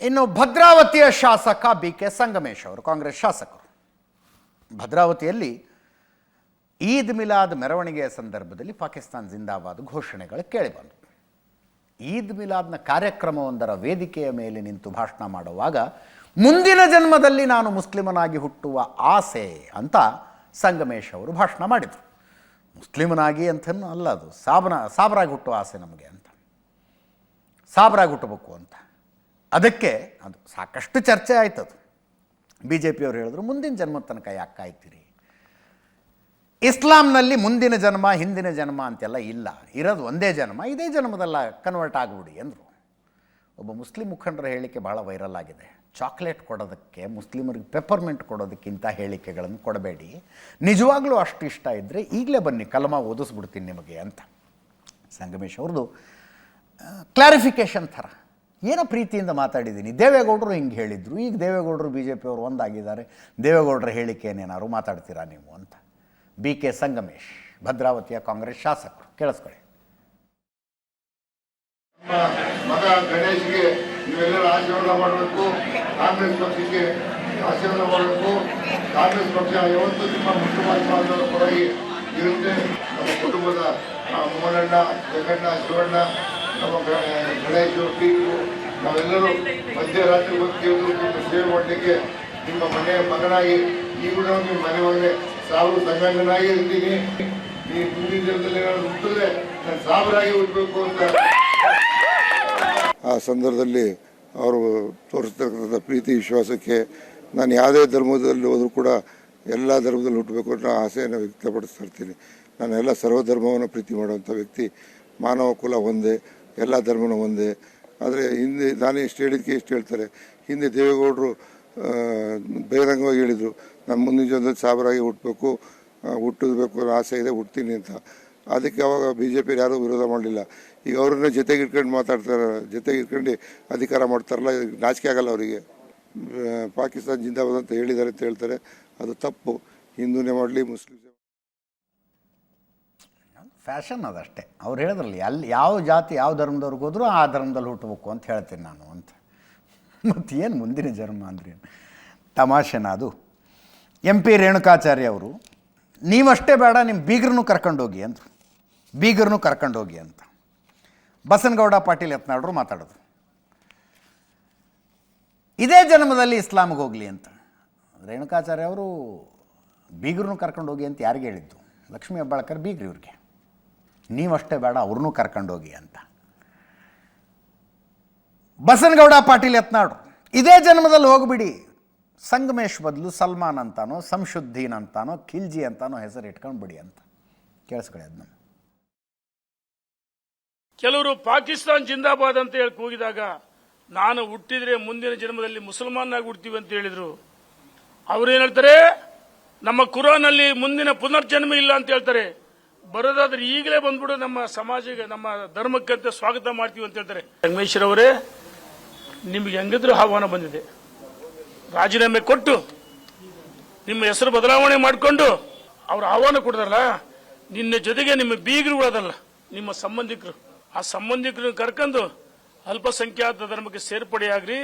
ಇನ್ನು ಭದ್ರಾವತಿಯ ಶಾಸಕ ಬಿ ಕೆ ಸಂಗಮೇಶ್ ಅವರು, ಕಾಂಗ್ರೆಸ್ ಶಾಸಕರು, ಭದ್ರಾವತಿಯಲ್ಲಿ ಈದ್ ಮಿಲಾದ್ ಮೆರವಣಿಗೆಯ ಸಂದರ್ಭದಲ್ಲಿ ಪಾಕಿಸ್ತಾನ್ ಜಿಂದಾಬಾದ್ ಘೋಷಣೆಗಳು ಕೇಳಿಬಂತು. ಈದ್ ಮಿಲಾದ್ನ ಕಾರ್ಯಕ್ರಮವೊಂದರ ವೇದಿಕೆಯ ಮೇಲೆ ನಿಂತು ಭಾಷಣ ಮಾಡುವಾಗ ಮುಂದಿನ ಜನ್ಮದಲ್ಲಿ ನಾನು ಮುಸ್ಲಿಮನಾಗಿ ಹುಟ್ಟುವ ಆಸೆ ಅಂತ ಸಂಗಮೇಶ್ ಅವರು ಭಾಷಣ ಮಾಡಿದರು. ಮುಸ್ಲಿಮನಾಗಿ ಅಂತನೂ ಅಲ್ಲ, ಅದು ಸಾಬರಾಗಿ ಹುಟ್ಟುವ ಆಸೆ ನಮಗೆ ಅಂತ, ಸಾಬರಾಗಿ ಹುಟ್ಟಬೇಕು ಅಂತ. ಅದಕ್ಕೆ ಅದು ಸಾಕಷ್ಟು ಚರ್ಚೆ ಆಯ್ತದು. ಬಿ ಜೆ ಪಿಯವರು ಹೇಳಿದ್ರು, ಮುಂದಿನ ಜನ್ಮದ ತನಕ ಯಾಕೆ ಕಾಯ್ತೀರಿ, ಇಸ್ಲಾಂನಲ್ಲಿ ಮುಂದಿನ ಜನ್ಮ ಹಿಂದಿನ ಜನ್ಮ ಅಂತೆಲ್ಲ ಇಲ್ಲ, ಇರೋದು ಒಂದೇ ಜನ್ಮ, ಇದೇ ಜನ್ಮದಲ್ಲ ಕನ್ವರ್ಟ್ ಆಗಿಬಿಡಿ ಅಂದರು. ಒಬ್ಬ ಮುಸ್ಲಿಂ ಮುಖಂಡರ ಹೇಳಿಕೆ ಭಾಳ ವೈರಲ್ ಆಗಿದೆ. ಚಾಕ್ಲೇಟ್ ಕೊಡೋದಕ್ಕೆ, ಮುಸ್ಲಿಮರಿಗೆ ಪೆಪ್ಪರ್ಮೆಂಟ್ ಕೊಡೋದಕ್ಕಿಂತ ಹೇಳಿಕೆಗಳನ್ನು ಕೊಡಬೇಡಿ, ನಿಜವಾಗ್ಲೂ ಅಷ್ಟು ಇಷ್ಟ ಇದ್ದರೆ ಈಗಲೇ ಬನ್ನಿ, ಕಲಮ ಓದಿಸ್ಬಿಡ್ತೀನಿ ನಿಮಗೆ ಅಂತ ಸಂಗಮೇಶ್ ಅವ್ರದ್ದು ಕ್ಲಾರಿಫಿಕೇಷನ್ ಥರ. ಏನೋ ಪ್ರೀತಿಯಿಂದ ಮಾತಾಡಿದ್ದೀನಿ, ದೇವೇಗೌಡರು ಹಿಂಗೆ ಹೇಳಿದರು, ಈಗ ದೇವೇಗೌಡರು ಬಿ ಜೆ ಪಿಯವರು ಒಂದಾಗಿದ್ದಾರೆ, ದೇವೇಗೌಡರ ಹೇಳಿಕೆಯನ್ನೇನಾದ್ರು ಮಾತಾಡ್ತೀರಾ ನೀವು ಅಂತ. ಬಿ ಕೆ ಸಂಗಮೇಶ್, ಭದ್ರಾವತಿಯ ಕಾಂಗ್ರೆಸ್ ಶಾಸಕರು, ಕೇಳಿಸ್ಕೊಳ್ಳಿ. ಮಗ ಗಣೇಶ್ಗೆ ನೀವೆಲ್ಲರೂ ಆಶೀರ್ವಾದ ಮಾಡಬೇಕು, ಕಾಂಗ್ರೆಸ್ ಪಕ್ಷಕ್ಕೆ ಆಶೀರ್ವಾದ ಮಾಡಬೇಕು. ಕಾಂಗ್ರೆಸ್ ಪಕ್ಷ ಯಾವತ್ತೂ ನಿಮ್ಮ ಮುಖ್ಯಮಂತ್ರಿಗಳ ಪರವಾಗಿ ಇರುತ್ತೆ. ನಮ್ಮ ಕುಟುಂಬದ ಮೋಹನಣ್ಣ, ಜಗಣ್ಣ, ಶಿವಣ್ಣ, ನಮ್ಮ ಗಣೇಶ್ ಟೀಕು, ನಾವೆಲ್ಲರೂ ಮಧ್ಯರಾತ್ರಿ ಬಂದು ಸೇವೆ ಮಾಡಲಿಕ್ಕೆ ನಿಮ್ಮ ಮನೆಯ ಮಗನಾಗಿ ಈಗಲೂ ನಿಮ್ಮ ಮನೆ ಒಳ್ಳೆ ಸಾವಿರ ಸಂಗನಾಗಿ ಇರ್ತೀನಿ. ಈ ಮುಂದಿನ ದಿನದಲ್ಲಿ ಏನಾದ್ರು ಹುಟ್ಟಿದ್ರೆ ನಾನು ಸಾವಿರಾಗಿ ಹುಟ್ಟಬೇಕು ಅಂತ ಆ ಸಂದರ್ಭದಲ್ಲಿ ಅವರು ತೋರಿಸ್ತಕ್ಕಂಥ ಪ್ರೀತಿ ವಿಶ್ವಾಸಕ್ಕೆ ನಾನು ಯಾವುದೇ ಧರ್ಮದಲ್ಲಿ ಹೋದರೂ ಕೂಡ ಎಲ್ಲ ಧರ್ಮದಲ್ಲಿ ಹುಟ್ಟಬೇಕು ಅನ್ನೋ ಆಸೆಯನ್ನು ವ್ಯಕ್ತಪಡಿಸ್ತಾ ಇರ್ತೀನಿ. ನಾನು ಎಲ್ಲ ಸರ್ವಧರ್ಮವನ್ನು ಪ್ರೀತಿ ಮಾಡುವಂಥ ವ್ಯಕ್ತಿ. ಮಾನವ ಕುಲ ಒಂದೇ, ಎಲ್ಲ ಧರ್ಮನೂ ಒಂದೇ. ಆದರೆ ಹಿಂದೆ ನಾನೇ ಇಷ್ಟು ಹೇಳಿದ್ದಕ್ಕೆ ಇಷ್ಟು ಹೇಳ್ತಾರೆ. ಹಿಂದೆ ದೇವೇಗೌಡರು ಬಹಿರಂಗವಾಗಿ ಹೇಳಿದರು, ನಾನು ಮುಂದಿನ ಜನ್ಮದಲ್ಲಿ ಸಾಬರಾಗಿ ಹುಟ್ಟಬೇಕು, ಹುಟ್ಟಬೇಕು ಅನ್ನೋ ಆಸೆ ಇದೆ, ಹುಡ್ತೀನಿ ಅಂತ. ಅದಕ್ಕೆ ಅವಾಗ ಬಿ ಜೆ ಪಿಯವ್ರು ಯಾರೂ ವಿರೋಧ ಮಾಡಲಿಲ್ಲ. ಈಗ ಅವ್ರನ್ನ ಜೊತೆಗೆ ಇಟ್ಕೊಂಡು ಮಾತಾಡ್ತಾರೆ, ಜೊತೆಗೆ ಇಟ್ಕೊಂಡು ಅಧಿಕಾರ ಮಾಡ್ತಾರಲ್ಲ, ನಾಚಿಕೆ ಆಗಲ್ಲ ಅವರಿಗೆ. ಪಾಕಿಸ್ತಾನ ಜಿಂದಾಬಾದ್ ಅಂತ ಹೇಳಿದ್ದಾರೆ ಅಂತ ಹೇಳ್ತಾರೆ, ಅದು ತಪ್ಪು. ಹಿಂದೂನೇ ಮಾಡಲಿ, ಮುಸ್ಲಿಮ್ಸೇ ಫ್ಯಾಷನ್ ಅದಷ್ಟೇ. ಅವ್ರು ಹೇಳಿದ್ರಲ್ಲಿ ಅಲ್ಲಿ ಯಾವ ಜಾತಿ ಯಾವ ಧರ್ಮದವ್ರಿಗೆ ಹೋದರೂ ಆ ಧರ್ಮದಲ್ಲಿ ಹುಟ್ಟಬೇಕು ಅಂತ ಹೇಳ್ತೀನಿ ನಾನು ಅಂತ. ಮತ್ತು ಏನು ಮುಂದಿನ ಜನ್ಮ ಅಂದ್ರೆ ತಮಾಷೆನ ಅದು. ಎಂ ಪಿ ರೇಣುಕಾಚಾರ್ಯ ಅವರು, ನೀವಷ್ಟೇ ಬೇಡ ನಿಮ್ಮ ಬೀಗರನ್ನು ಕರ್ಕೊಂಡೋಗಿ ಅಂದರು, ಬೀಗರನ್ನು ಕರ್ಕೊಂಡೋಗಿ ಅಂತ. ಬಸನಗೌಡ ಪಾಟೀಲ್ ಯತ್ನಾಳರು ಮಾತಾಡೋದು, ಇದೇ ಜನ್ಮದಲ್ಲಿ ಇಸ್ಲಾಮಿಗೆ ಹೋಗಲಿ ಅಂತ. ರೇಣುಕಾಚಾರ್ಯ ಅವರು ಬೀಗರನ್ನು ಕರ್ಕೊಂಡೋಗಿ ಅಂತ ಯಾರಿಗೆ ಹೇಳಿದ್ದು? ಲಕ್ಷ್ಮೀ ಹೆಬ್ಬಾಳ್ಕರ್ ಬೀಗ್ರಿ ಇವ್ರಿಗೆ. ನೀವಷ್ಟೇ ಬೇಡ ಅವ್ರನ್ನೂ ಕರ್ಕೊಂಡೋಗಿ ಅಂತ. ಬಸನಗೌಡ ಪಾಟೀಲ್ ಯತ್ನಾಳರು, ಇದೇ ಜನ್ಮದಲ್ಲಿ ಹೋಗ್ಬಿಡಿ, ಸಂಗಮೇಶ್ ಬದಲು ಸಲ್ಮಾನ್ ಅಂತಾನೋ, ಸಂಶುದ್ದೀನ್ ಅಂತಾನೋ, ಖಿಲ್ಜಿ ಅಂತಾನೋ ಹೆಸರು ಇಟ್ಕೊಂಡ್ಬಿಡಿ ಅಂತ. ಕೇಳಿಸ್ಕೊಳ್ಳಿ ಅದನ್ನ. ಕೆಲವರು ಪಾಕಿಸ್ತಾನ್ ಜಿಂದಾಬಾದ್ ಅಂತ ಹೇಳಿ ಕೂಗಿದಾಗ ನಾನು ಹುಟ್ಟಿದ್ರೆ ಮುಂದಿನ ಜನ್ಮದಲ್ಲಿ ಮುಸಲ್ಮಾನಾಗಿ ಹುಡ್ತೀವಿ ಅಂತ ಹೇಳಿದ್ರು. ಅವ್ರೇನ್ ಹೇಳ್ತಾರೆ, ನಮ್ಮ ಕುರಾನಲ್ಲಿ ಮುಂದಿನ ಪುನರ್ಜನ್ಮ ಇಲ್ಲ ಅಂತ ಹೇಳ್ತಾರೆ. ಬರೋದಾದ್ರೆ ಈಗಲೇ ಬಂದ್ಬಿಡು, ನಮ್ಮ ಸಮಾಜಕ್ಕೆ ನಮ್ಮ ಧರ್ಮಕ್ಕಂತ ಸ್ವಾಗತ ಮಾಡ್ತೀವಿ ಅಂತ ಹೇಳ್ತಾರೆ. ಸಂಗಮೇಶ್ವರವರೇ, ನಿಮ್ಗೆ ಹೆಂಗಿದ್ರು ಆಹ್ವಾನ ಬಂದಿದೆ. ರಾಜೀನಾಮೆ ಕೊಟ್ಟು ನಿಮ್ಮ ಹೆಸರು ಬದಲಾವಣೆ ಮಾಡಿಕೊಂಡು ಅವ್ರ ಆಹ್ವಾನ ಕೊಡ್ತಾರಲ್ಲ, ನಿನ್ನ ಜೊತೆಗೆ ನಿಮ್ಮ ಬೀಗರು ಉಳೋದಲ್ಲ, ನಿಮ್ಮ ಸಂಬಂಧಿಕರು, ಆ ಸಂಬಂಧಿಕರನ್ನ ಕರ್ಕೊಂಡು ಅಲ್ಪಸಂಖ್ಯಾತ ಧರ್ಮಕ್ಕೆ ಸೇರ್ಪಡೆಯಾಗ್ರಿ.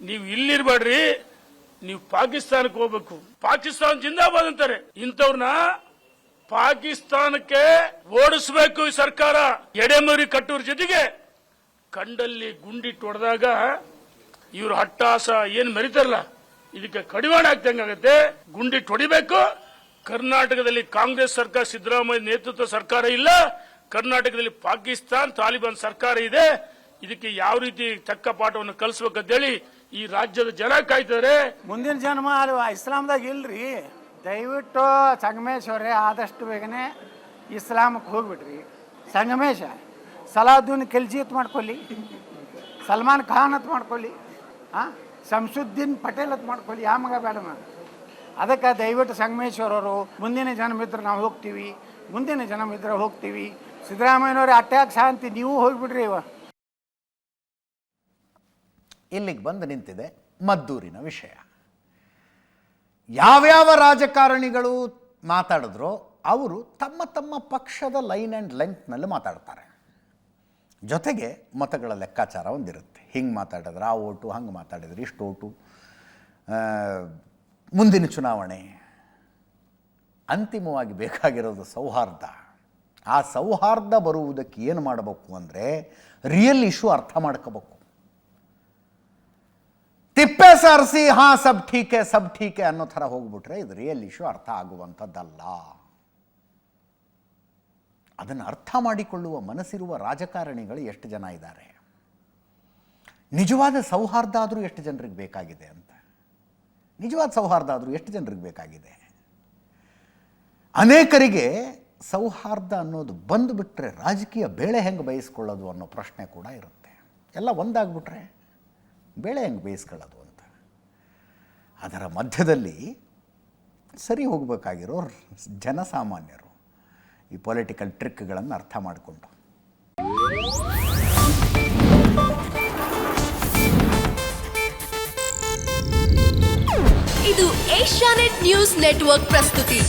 ನೀವು ಇಲ್ಲಿರ್ಬೇಡ್ರಿ, ನೀವು ಪಾಕಿಸ್ತಾನಕ್ಕೆ ಹೋಗ್ಬೇಕು. ಪಾಕಿಸ್ತಾನ ಜಿಂದಾಬಾದ್ ಅಂತಾರೆ. ಇಂಥವ್ರನ್ನ ಪಾಕಿಸ್ತಾನಕ್ಕೆ ಓಡಿಸಬೇಕು ಈ ಸರ್ಕಾರ. ಎಡೆಮರಿ ಕಟ್ಟೋರ್ ಜೊತೆಗೆ ಕಂಡಲ್ಲಿ ಗುಂಡಿಟ್ಟು ಹೊಡೆದಾಗ ಇವರು ಹಟ್ಟಾಸ ಏನ್ ಮೆರಿತಾರಲ್ಲ, ಇದಕ್ಕೆ ಕಡಿವಾಣ ಆಗ್ತಂಗಾಗತ್ತೆ. ಗುಂಡಿಟ್ಟು ಹೊಡಿಬೇಕು. ಕರ್ನಾಟಕದಲ್ಲಿ ಕಾಂಗ್ರೆಸ್ ಸರ್ಕಾರ, ಸಿದ್ದರಾಮಯ್ಯ ನೇತೃತ್ವ ಸರ್ಕಾರ ಇಲ್ಲ. ಕರ್ನಾಟಕದಲ್ಲಿ ಪಾಕಿಸ್ತಾನ್ ತಾಲಿಬಾನ್ ಸರ್ಕಾರ ಇದೆ. ಇದಕ್ಕೆ ಯಾವ ರೀತಿ ತಕ್ಕ ಪಾಠವನ್ನು ಕಲಿಸಬೇಕಂತೇಳಿ ಈ ರಾಜ್ಯದ ಜನ ಕಾಯ್ತಾರೆ. ಮುಂದಿನ ಜನ್ಮ ಅದು ಇಸ್ಲಾಂದಾಗ ಇಲ್ರಿ. ದಯವಿಟ್ಟು ಸಂಗಮೇಶ್ ಅವರೇ ಆದಷ್ಟು ಬೇಗನೆ ಇಸ್ಲಾಮಕ್ಕೆ ಹೋಗ್ಬಿಟ್ರಿ. ಸಂಗಮೇಶ ಸಲಾವುದ್ದೀನ್ ಖಿಲ್ಜಿ ಅಂತ ಮಾಡ್ಕೊಳ್ಳಿ, ಸಲ್ಮಾನ್ ಖಾನ್ ಅಂತ ಮಾಡ್ಕೊಳ್ಳಿ, ಶಂಸುದ್ದೀನ್ ಪಟೇಲ್ ಅಂತ ಮಾಡ್ಕೊಳ್ಳಿ, ಆ ಮಗ ಬೇಡ. ಅದಕ್ಕೆ ದಯವಿಟ್ಟು ಸಂಗಮೇಶ್ವರವರು ಮುಂದಿನ ಜನ್ಮ ಇದ್ರೆ ನಾವು ಹೋಗ್ತೀವಿ, ಮುಂದಿನ ಜನ್ಮ ಇದ್ರೆ ಹೋಗ್ತೀವಿ. ಸಿದ್ದರಾಮಯ್ಯನವ್ರೆ ಅಟ್ಯಾಕ್ ಶಾಂತಿ, ನೀವು ಹೋಗ್ಬಿಡ್ರಿ. ಇಲ್ಲಿಗೆ ಬಂದು ನಿಂತಿದೆ ಮದ್ದೂರಿನ ವಿಷಯ. ಯಾವ್ಯಾವ ರಾಜಕಾರಣಿಗಳು ಮಾತಾಡಿದ್ರೋ ಅವರು ತಮ್ಮ ತಮ್ಮ ಪಕ್ಷದ ಲೈನ್ ಆ್ಯಂಡ್ ಲೆಂತ್ನಲ್ಲಿ ಮಾತಾಡ್ತಾರೆ. ಜೊತೆಗೆ ಮತಗಳ ಲೆಕ್ಕಾಚಾರ ಒಂದಿರುತ್ತೆ. ಹಿಂಗೆ ಮಾತಾಡಿದ್ರೆ ಆ ಓಟು, ಹಂಗೆ ಮಾತಾಡಿದ್ರೆ ಇಷ್ಟು ಓಟು, ಮುಂದಿನ ಚುನಾವಣೆ. ಅಂತಿಮವಾಗಿ ಬೇಕಾಗಿರೋದು ಸೌಹಾರ್ದ. ಆ ಸೌಹಾರ್ದ ಬರುವುದಕ್ಕೆ ಏನು ಮಾಡಬೇಕು ಅಂದರೆ ರಿಯಲ್ ಇಶ್ಯೂ ಅರ್ಥ ಮಾಡ್ಕೋಬೇಕು. ತಿಪ್ಪೆ ಸಾರಿಸಿ ಹಾಂ ಸಬ್ ಠೀಕೆ ಅನ್ನೋ ಥರ ಹೋಗ್ಬಿಟ್ರೆ ಇದು ರಿಯಲ್ ಇಶ್ಯೂ ಅರ್ಥ ಆಗುವಂಥದ್ದಲ್ಲ. ಅದನ್ನು ಅರ್ಥ ಮಾಡಿಕೊಳ್ಳುವ ಮನಸ್ಸಿರುವ ರಾಜಕಾರಣಿಗಳು ಎಷ್ಟು ಜನ ಇದ್ದಾರೆ? ನಿಜವಾದ ಸೌಹಾರ್ದ ಆದರೂ ಎಷ್ಟು ಜನರಿಗೆ ಬೇಕಾಗಿದೆ ಅಂತ. ನಿಜವಾದ ಸೌಹಾರ್ದ ಆದರೂ ಎಷ್ಟು ಜನರಿಗೆ ಬೇಕಾಗಿದೆ? ಅನೇಕರಿಗೆ ಸೌಹಾರ್ದ ಅನ್ನೋದು ಬಂದುಬಿಟ್ರೆ ರಾಜಕೀಯ ಬೇಳೆ ಹೆಂಗೆ ಬೇಯಿಸ್ಕೊಳ್ಳೋದು ಅನ್ನೋ ಪ್ರಶ್ನೆ ಕೂಡ ಇರುತ್ತೆ. ಎಲ್ಲ ಒಂದಾಗ್ಬಿಟ್ರೆ ಬೇಳೆ ಹೆಂಗೆ ಬೇಯಿಸ್ಕೊಳ್ಳೋದು ಅಂತ. ಅದರ ಮಧ್ಯದಲ್ಲಿ ಸರಿ ಹೋಗಬೇಕಾಗಿರೋ ಜನಸಾಮಾನ್ಯರು ಈ ಪೊಲಿಟಿಕಲ್ ಟ್ರಿಕ್ಗಳನ್ನು ಅರ್ಥ ಮಾಡಿಕೊಂಡು. ಇದು ಏಷ್ಯಾನೆಟ್ ನ್ಯೂಸ್ ನೆಟ್ವರ್ಕ್ ಪ್ರಸ್ತುತಿ.